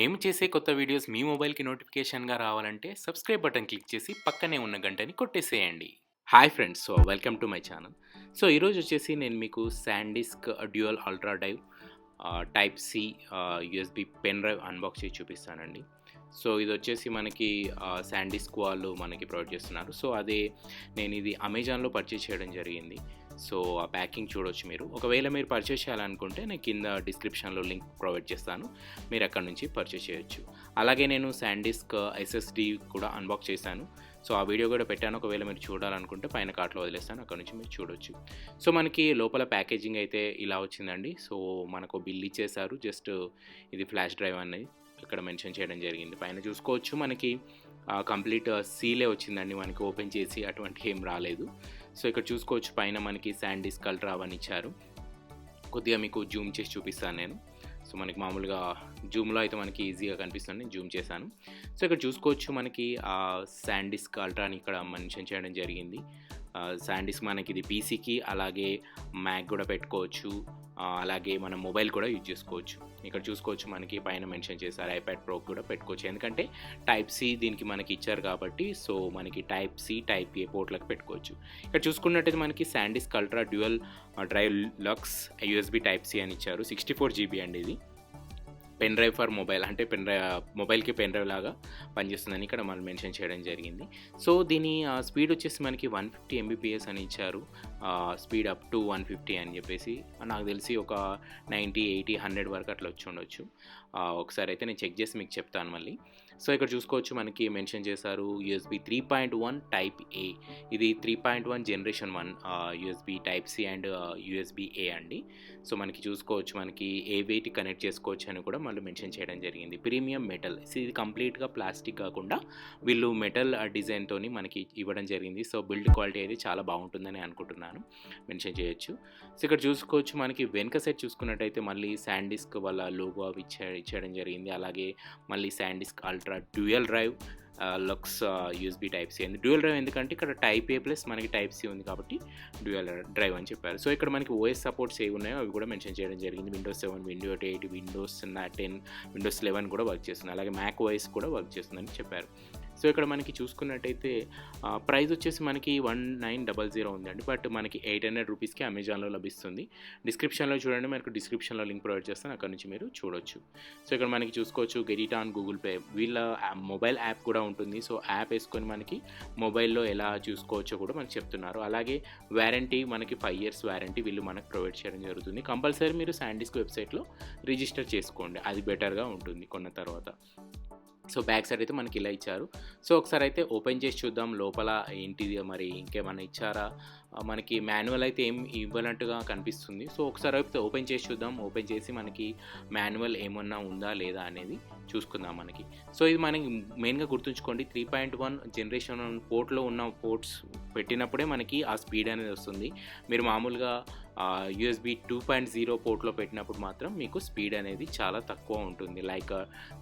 మేము చేసే కొత్త వీడియోస్ మీ మొబైల్‌కి నోటిఫికేషన్‌గా రావాలంటే సబ్స్క్రైబ్ బటన్ క్లిక్ చేసి పక్కనే ఉన్న గంటని కొట్టేసేయండి. Hi friends. Welcome to my channel. ఈరోజు వచ్చేసి నేను మీకు SanDisk dual ultra drive type C USB pen drive unbox చేసి చూపిస్తానండి. ఇది వచ్చేసి మనకి శాండిస్క్ వాళ్ళు మనకి ప్రొవైడ్ చేస్తున్నారు. అదే నేను ఇది అమెజాన్‌లో పర్చేస్ చేయడం జరిగింది. ఆ ప్యాకింగ్ చూడొచ్చు మీరు. ఒకవేళ మీరు పర్చేస్ చేయాలనుకుంటే నేను కింద డిస్క్రిప్షన్‌లో లింక్ ప్రొవైడ్ చేస్తాను. మీరు అక్కడి నుంచి పర్చేస్ చేయొచ్చు. అలాగే నేను శాండిస్క్ ఎస్ఎస్‌డి కూడా అన్బాక్స్ చేశాను. ఆ వీడియో కూడా పెట్టాను. ఒకవేళ మీరు చూడాలనుకుంటే పైన కార్ట్‌లో వదిలేస్తాను. అక్కడి నుంచి మీరు చూడొచ్చు. మనకి లోపల ప్యాకేజింగ్ అయితే ఇలా వచ్చిందండి. మనకు బిల్ ఇచ్చేశారు. జస్ట్ ఇది ఫ్లాష్ డ్రైవ్ అనేది ఇక్కడ మెన్షన్ చేయడం జరిగింది. పైన చూసుకోవచ్చు మనకి కంప్లీట్ సీలే వచ్చిందండి. మనకి ఓపెన్ చేసి అటువంటి ఏం రాలేదు. ఇక్కడ చూసుకోవచ్చు పైన మనకి శాండిస్క్ అల్ట్రా అవన్నీ ఇచ్చారు. కొద్దిగా మీకు జూమ్ చేసి చూపిస్తాను నేను. మనకి మామూలుగా జూమ్లో అయితే మనకి ఈజీగా కనిపిస్తుంది. నేను జూమ్ చేశాను. ఇక్కడ చూసుకోవచ్చు మనకి శాండిస్క్ అల్ట్రాని ఇక్కడ మెన్షన్ చేయడం జరిగింది. శాండిస్క్ మనకి ఇది పీసీకి అలాగే మ్యాక్ కూడా పెట్టుకోవచ్చు. అలాగే మనం మొబైల్ కూడా యూజ్ చేసుకోవచ్చు. ఇక్కడ చూసుకోవచ్చు మనకి పైన మెన్షన్ చేశారు ఐప్యాడ్ ప్రో కూడా పెట్టుకోవచ్చు. ఎందుకంటే టైప్ సి దీనికి మనకి ఇచ్చారు కాబట్టి మనకి టైప్ సి టైప్ ఏ పోర్ట్లకు పెట్టుకోవచ్చు. ఇక్కడ చూసుకున్నట్టయితే మనకి SanDisk Ultra Dual Drive Luxe USB type C అని ఇచ్చారు. 64 GB అండి ఇది. పెన్ డ్రైవ్ ఫర్ మొబైల్ అంటే మొబైల్కి పెన్ డ్రైవ్ లాగా పనిచేస్తుందని ఇక్కడ మనం మెన్షన్ చేయడం జరిగింది. దీని స్పీడ్ వచ్చేసి మనకి 150 MBPS అని ఇచ్చారు. స్పీడ్ అప్ టు 150 అని చెప్పేసి నాకు తెలిసి ఒక 90, 80, 100 వరకు అట్లా వచ్చి ఉండొచ్చు. ఒకసారి అయితే నేను చెక్ చేసి మీకు చెప్తాను మళ్ళీ. ఇక్కడ చూసుకోవచ్చు మనకి మెన్షన్ చేశారు USB 3.1 టైప్ ఏ. ఇది 3.1 generation 1 USB type C and USB A అండి. మనకి చూసుకోవచ్చు మనకి ఏ వెయిట్ కనెక్ట్ చేసుకోవచ్చు అని కూడా మళ్ళీ మెన్షన్ చేయడం జరిగింది. Premium metal. ఇది కంప్లీట్గా ప్లాస్టిక్ కాకుండా వీళ్ళు మెటల్ డిజైన్తో మనకి ఇవ్వడం జరిగింది. బిల్డ్ క్వాలిటీ అయితే చాలా బాగుంటుందని అనుకుంటున్నాను. మెన్షన్ చేయొచ్చు. ఇక్కడ చూసుకోవచ్చు మనకి వెనక సైడ్ చూసుకున్నట్టయితే మళ్ళీ శాండిస్క్ వాళ్ళ లోగో అవి ఇచ్చేయడం జరిగింది. అలాగే మళ్ళీ SanDisk Ultra Dual Drive Luxe USB type C అండి. డ్యూయల్ డ్రైవ్ ఎందుకంటే ఇక్కడ టైప్ ఏ ప్లస్ మనకి టైప్ సి ఉంది కాబట్టి డ్యూయల్ డ్రైవ్ అని చెప్పారు. ఇక్కడ మనకి ఓఎస్ సపోర్ట్స్ ఏవి ఉన్నాయో అవి కూడా మెన్షన్ చేయడం జరిగింది. విండోస్ 7, విండోస్ 8, విండోస్ 10, విండోస్ 11 కూడా వర్క్ చేస్తుంది. అలాగే మ్యాక్ ఓఎస్ కూడా వర్క్ చేస్తుందని చెప్పారు. ఇక్కడ మనకి చూసుకున్నట్టయితే ప్రైస్ వచ్చేసి మనకి 1900 ఉందండి. బట్ మనకి 800 రూపీస్కి అమెజాన్లో లభిస్తుంది. డిస్క్రిప్షన్లో చూడండి, మనకు డిస్క్రిప్షన్లో లింక్ ప్రొవైడ్ చేస్తాను. అక్కడ నుంచి మీరు చూడొచ్చు. ఇక్కడ మనకి చూసుకోవచ్చు get it on Google pay. వీళ్ళ మొబైల్ యాప్ కూడా ఉంటుంది. యాప్ వేసుకొని మనకి మొబైల్లో ఎలా చూసుకోవచ్చో కూడా మనకు చెప్తున్నారు. అలాగే వారంటీ మనకి 5 years వారంటీ వీళ్ళు మనకు ప్రొవైడ్ చేయడం జరుగుతుంది. కంపల్సరీ మీరు శాండిస్క్ వెబ్సైట్లో రిజిస్టర్ చేసుకోండి, అది బెటర్గా ఉంటుంది కొన్న తర్వాత. బ్యాక్ సైడ్ అయితే మనకి ఇలా ఇచ్చారు. ఒకసారి అయితే ఓపెన్ చేసి చూద్దాం లోపల ఏంటిది, మరి ఇంకేమైనా ఇచ్చారా. మనకి మాన్యువల్ అయితే ఏం ఇవ్వనట్టుగా కనిపిస్తుంది. ఒకసారి అయితే ఓపెన్ చేసి చూద్దాం. ఓపెన్ చేసి మనకి మాన్యువల్ ఏమన్నా ఉందా లేదా అనేది చూసుకుందాం మనకి. ఇది మనకి మెయిన్గా గుర్తుంచుకోండి, 3.1 జనరేషన్ పోర్ట్లో ఉన్న పోర్ట్స్ పెట్టినప్పుడే మనకి ఆ స్పీడ్ అనేది వస్తుంది. మీరు మామూలుగా USB 2.0 పోర్ట్లో పెట్టినప్పుడు మాత్రం మీకు స్పీడ్ అనేది చాలా తక్కువ ఉంటుంది. లైక్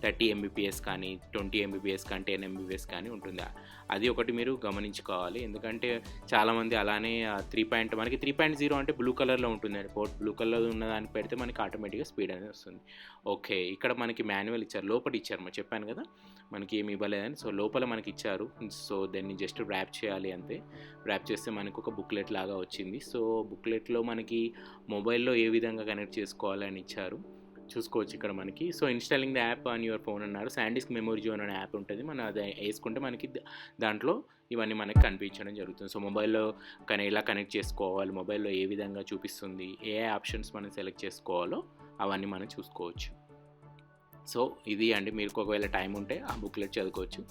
30 MBPS కానీ 20 MBPS కానీ 10 MBPS కానీ ఉంటుంది. అది ఒకటి మీరు గమనించుకోవాలి. ఎందుకంటే చాలామంది అలానే మనకి 3.0 అంటే బ్లూ కలర్లో ఉంటుందండి. పోర్ట్ బ్లూ కలర్లో ఉన్నదానికి పెడితే మనకి ఆటోమేటిక్గా స్పీడ్ అనేది వస్తుంది. ఓకే, ఇక్కడ మనకి మాన్యువల్ ఇచ్చారు, లోపల ఇచ్చారు. మరి చెప్పాను కదా మనకి ఏమి ఇవ్వలేదని. లోపల మనకి ఇచ్చారు. దాన్ని జస్ట్ ర్యాప్ చేయాలి అంతే. ర్యాప్ చేస్తే మనకు ఒక బుక్లెట్ లాగా వచ్చింది. బుక్లెట్లో మనకి మొబైల్లో ఏ విధంగా కనెక్ట్ చేసుకోవాలని ఇచ్చారు. చూసుకోవచ్చు ఇక్కడ మనకి. Installing the app on your phone అన్నారు. శాండిస్క్ మెమరీ జోన్ అనే యాప్ ఉంటుంది. మనం అది వేసుకుంటే మనకి దాంట్లో ఇవన్నీ మనకి కనిపించడం జరుగుతుంది. మొబైల్లో ఎలా కనెక్ట్ చేసుకోవాలి, మొబైల్లో ఏ విధంగా చూపిస్తుంది, ఏ ఆప్షన్స్ మనం సెలెక్ట్ చేసుకోవాలో అవన్నీ మనం చూసుకోవచ్చు. ఇది అండి, మీరు ఒకవేళ టైం ఉంటే ఆ బుక్లెట్ చదువుకోవచ్చు.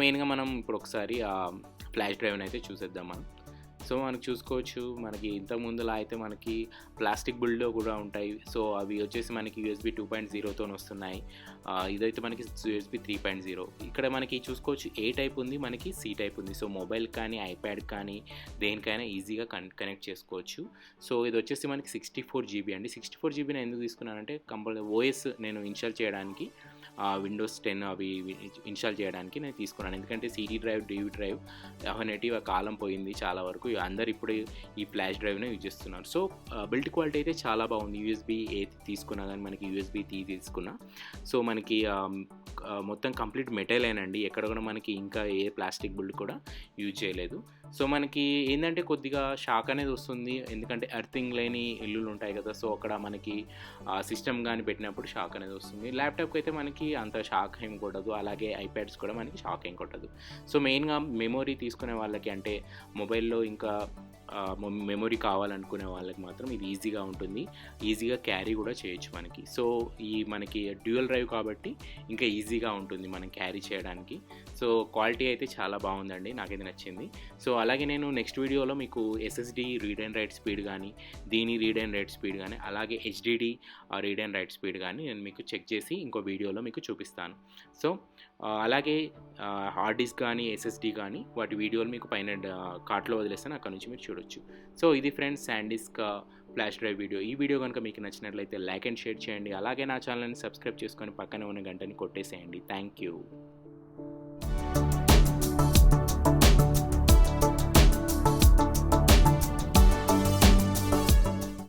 మెయిన్గా మనం ఇప్పుడు ఒకసారి ఆ ఫ్లాష్ డ్రైవ్ని అయితే చూసేద్దాం మనం. మనకు చూసుకోవచ్చు మనకి ఇంతకుముందులా అయితే మనకి ప్లాస్టిక్ బిల్డ్లో కూడా ఉంటాయి. అవి వచ్చేసి మనకి USB 2.0తో వస్తున్నాయి. ఇదైతే మనకి USB 3.0. ఇక్కడ మనకి చూసుకోవచ్చు ఏ టైప్ ఉంది, మనకి సి టైప్ ఉంది. మొబైల్ కానీ ఐప్యాడ్ కానీ దేనికైనా ఈజీగా కనెక్ట్ చేసుకోవచ్చు. ఇది వచ్చేసి మనకి 64 GB అండి. 64 GB నేను ఎందుకు తీసుకున్నానంటే ఓఎస్ నేను ఇన్స్టాల్ చేయడానికి విండోస్ 10 అవి ఇన్స్టాల్ చేయడానికి నేను తీసుకున్నాను. ఎందుకంటే CD డ్రైవ్, DVD డ్రైవ్ అవనేటివి ఆ కాలం పోయింది చాలా వరకు. అందరు ఇప్పుడు ఈ ఫ్లాష్ డ్రైవ్నే యూజ్ చేస్తున్నారు. సో బిల్డ్ క్వాలిటీ అయితే చాలా బాగుంది. యూఎస్బీ ఏ తీసుకున్నా కానీ మనకి యూఎస్బీ తీసుకున్నా సో మనకి మొత్తం కంప్లీట్ మెటలేనండి. ఎక్కడ కూడా మనకి ఇంకా ఏ ప్లాస్టిక్ బిల్డ్ కూడా యూజ్ చేయలేదు. సో మనకి ఏంటంటే కొద్దిగా షాక్ అనేది వస్తుంది, ఎందుకంటే ఎర్తింగ్ లేని ఇల్లులు ఉంటాయి కదా, సో అక్కడ మనకి సిస్టమ్ కానీ పెట్టినప్పుడు షాక్ అనేది వస్తుంది. ల్యాప్టాప్కి అయితే మనకి అంత షాక్ ఏం కొట్టదు, అలాగే ఐప్యాడ్స్ కూడా మనకి షాక్ ఏం కొట్టదు. సో మెయిన్గా మెమొరీ తీసుకునే వాళ్ళకి, అంటే మొబైల్లో ఇంకా మెమొరీ కావాలనుకునే వాళ్ళకి మాత్రం ఇది ఈజీగా ఉంటుంది, ఈజీగా క్యారీ కూడా చేయొచ్చు మనకి. సో ఈ మనకి డ్యూయల్ డ్రైవ్ కాబట్టి ఇంకా ఈజీగా ఉంటుంది మనం క్యారీ చేయడానికి. సో క్వాలిటీ అయితే చాలా బాగుందండి, నాకైతే నచ్చింది. సో అలాగే నేను నెక్స్ట్ వీడియోలో మీకు SSD read and right speed కానీ, దీని రీడ్ అండ్ రైట్ స్పీడ్ కానీ, అలాగే HDD read and right speed కానీ నేను మీకు చెక్ చేసి ఇంకో వీడియోలో మీకు చూపిస్తాను. సో అలాగే హార్డ్ డిస్క్ కానీ ఎస్ఎస్డి కానీ వాటి వీడియోలు మీకు పైన కార్ట్లో వదిలేస్తాను, అక్కడ నుంచి మీరు చూడొచ్చు. సో ఇది friends SanDisk flash drive video. ఈ వీడియో కనుక మీకు నచ్చినట్లయితే లైక్ అండ్ షేర్ చేయండి. అలాగే నా ఛానల్ని సబ్స్క్రైబ్ చేసుకొని పక్కనే ఉన్న గంటని కొట్టేసేయండి. Thank you.